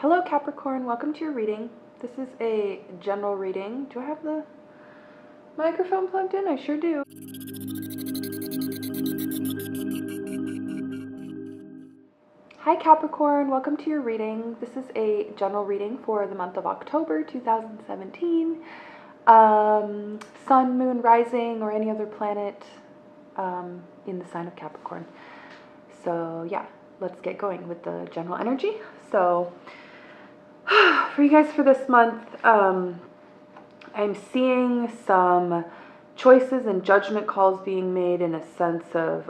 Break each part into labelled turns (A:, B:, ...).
A: Hello Capricorn, welcome to your reading. This is a general reading. Do I have the microphone plugged in? I sure do. Hi Capricorn, welcome to your reading. This is a general reading for the month of October 2017. Sun, moon, rising, or any other planet in the sign of Capricorn. So yeah, let's get going with the general energy. So for you guys for this month, I'm seeing some choices and judgment calls being made in a sense of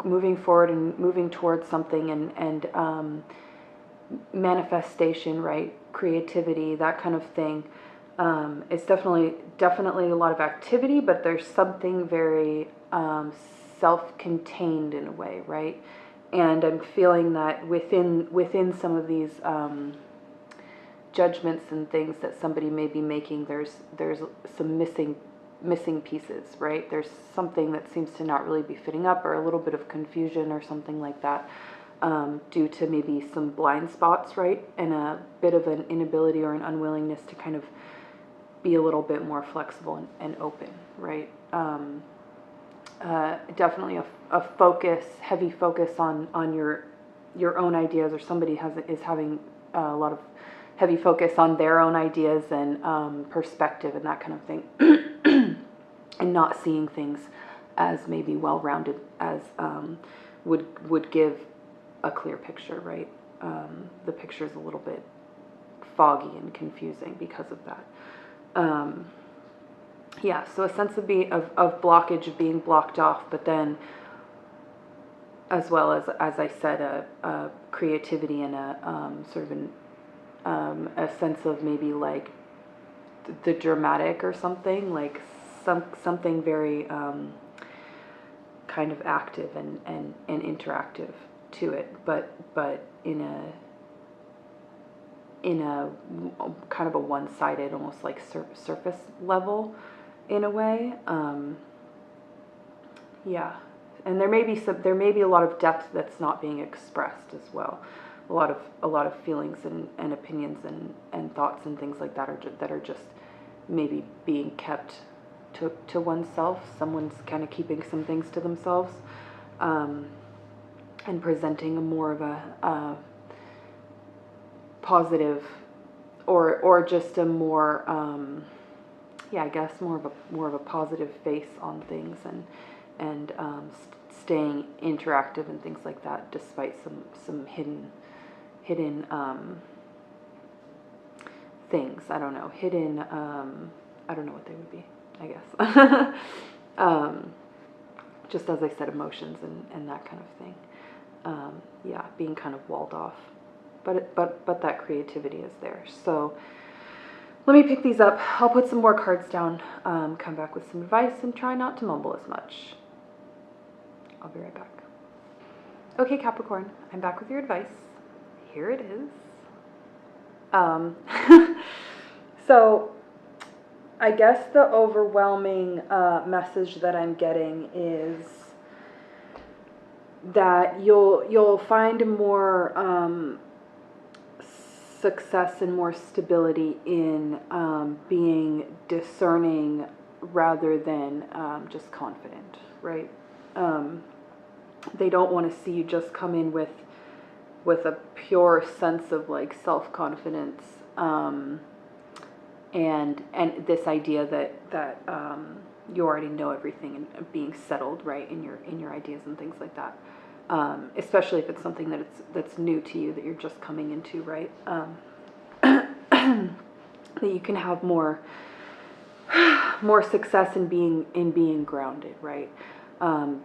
A: moving forward and moving towards something and manifestation, right? Creativity, that kind of thing. It's definitely a lot of activity, but there's something very self-contained in a way, right? And I'm feeling that within some of these judgments and things that somebody may be making, there's some missing pieces, right? There's something that seems to not really be fitting up, or a little bit of confusion or something like that, due to maybe some blind spots, right? And a bit of an inability or an unwillingness to kind of be a little bit more flexible and open, right? Definitely a focus, heavy focus on your own ideas, or somebody is having a lot of heavy focus on their own ideas and perspective and that kind of thing, and not seeing things as maybe well-rounded as would give a clear picture, right? The picture is a little bit foggy and confusing because of that. Yeah, so a sense of blockage, of being blocked off, but then as well as I said, a creativity and a sort of a sense of maybe like the dramatic or something, like something very kind of active and interactive to it, but in a kind of a one-sided, almost like surface level in a way. Yeah, and there may be a lot of depth that's not being expressed as well. A lot of feelings and opinions and thoughts and things like that are just maybe being kept to oneself. Someone's kind of keeping some things to themselves, and presenting a more of a positive, or just a more I guess more of a positive face on things, and staying interactive and things like that, despite some hidden things. I don't know, hidden, I don't know what they would be, I guess. Just as I said, emotions and that kind of thing. Yeah, being kind of walled off, but that creativity is there. So let me pick these up. I'll put some more cards down, come back with some advice, and try not to mumble as much. I'll be right back. Okay, Capricorn, I'm back with your advice. Here it is. So I guess the overwhelming message that I'm getting is that you'll find more success and more stability in being discerning rather than just confident, right? They don't want to see you just come in with a pure sense of like self-confidence, and this idea that you already know everything and being settled, right, in your ideas and things like that. Especially if it's something that's new to you, that you're just coming into, right? That you can have more success in being grounded, right?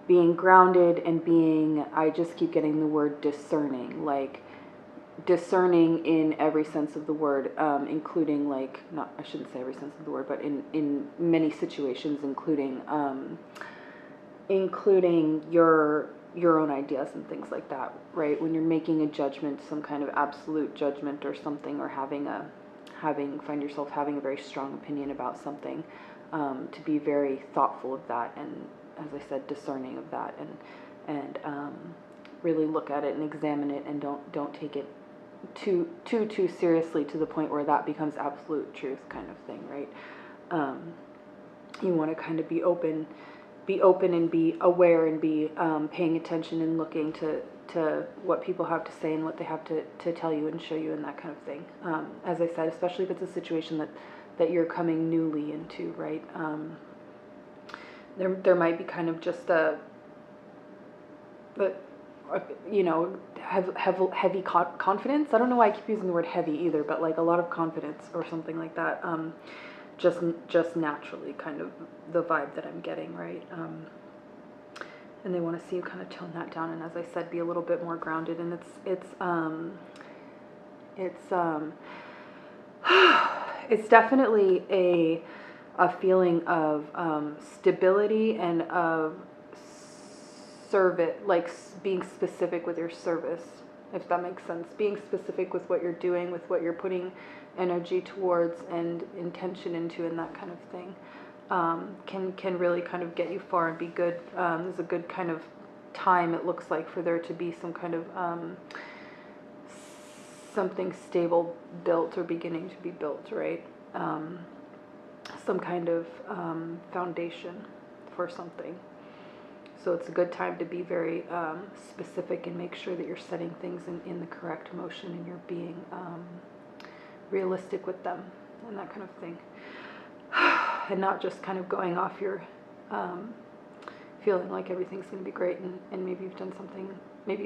A: Being grounded and being, I just keep getting the word discerning, like discerning in every sense of the word, including like, not, I shouldn't say every sense of the word, but in many situations, including your own ideas and things like that, right? When you're making a judgment, some kind of absolute judgment or something, or find yourself having a very strong opinion about something, to be very thoughtful of that, and as I said, discerning of that, and really look at it and examine it, and don't take it too seriously to the point where that becomes absolute truth kind of thing, right? You want to kind of be open and be aware and be paying attention and looking to what people have to say and what they have to tell you and show you and that kind of thing. As I said, especially if it's a situation that you're coming newly into, right? There might be kind of just heavy confidence. I don't know why I keep using the word heavy either, but like a lot of confidence or something like that. Just naturally, kind of the vibe that I'm getting, right? And they want to see you kind of tone that down, and as I said, be a little bit more grounded. And it's definitely a feeling of stability and of service, like being specific with your service, if that makes sense. Being specific with what you're doing, with what you're putting energy towards and intention into, and that kind of thing, can really kind of get you far and be good. There's a good kind of time, it looks like, for there to be some kind of something stable built or beginning to be built, right? Some kind of foundation for something. So it's a good time to be very specific and make sure that you're setting things in the correct motion, and you're being realistic with them and that kind of thing. And not just kind of going off your feeling like everything's going to be great, and maybe you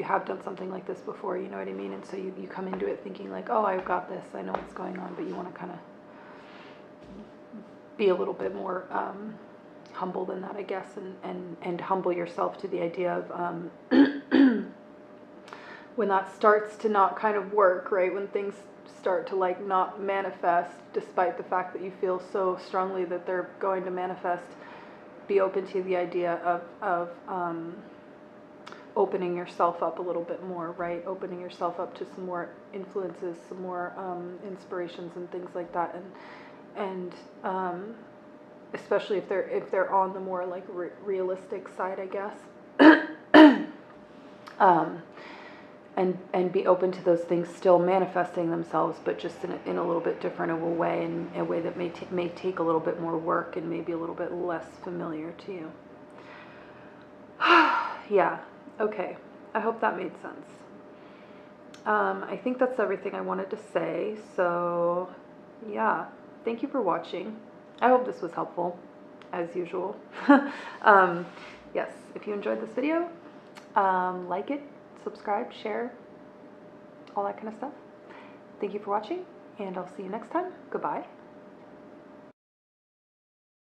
A: have done something like this before, you know what I mean? And so you come into it thinking like, oh, I've got this, I know what's going on, but you want to kind of be a little bit more humble than that, I guess, and humble yourself to the idea of when that starts to not kind of work, right? When things start to like not manifest, despite the fact that you feel so strongly that they're going to manifest, be open to the idea of opening yourself up a little bit more, right? Opening yourself up to some more influences, some more inspirations and things like that, and especially if they're on the more like realistic side, I guess. And be open to those things still manifesting themselves, but just in a little bit different of a way, in a way that may take a little bit more work and maybe a little bit less familiar to you. Yeah, okay. I hope that made sense. I think that's everything I wanted to say. So, yeah, thank you for watching. I hope this was helpful, as usual. Yes, if you enjoyed this video, like it, subscribe, share, all that kind of stuff. Thank you for watching, and I'll see you next time. Goodbye.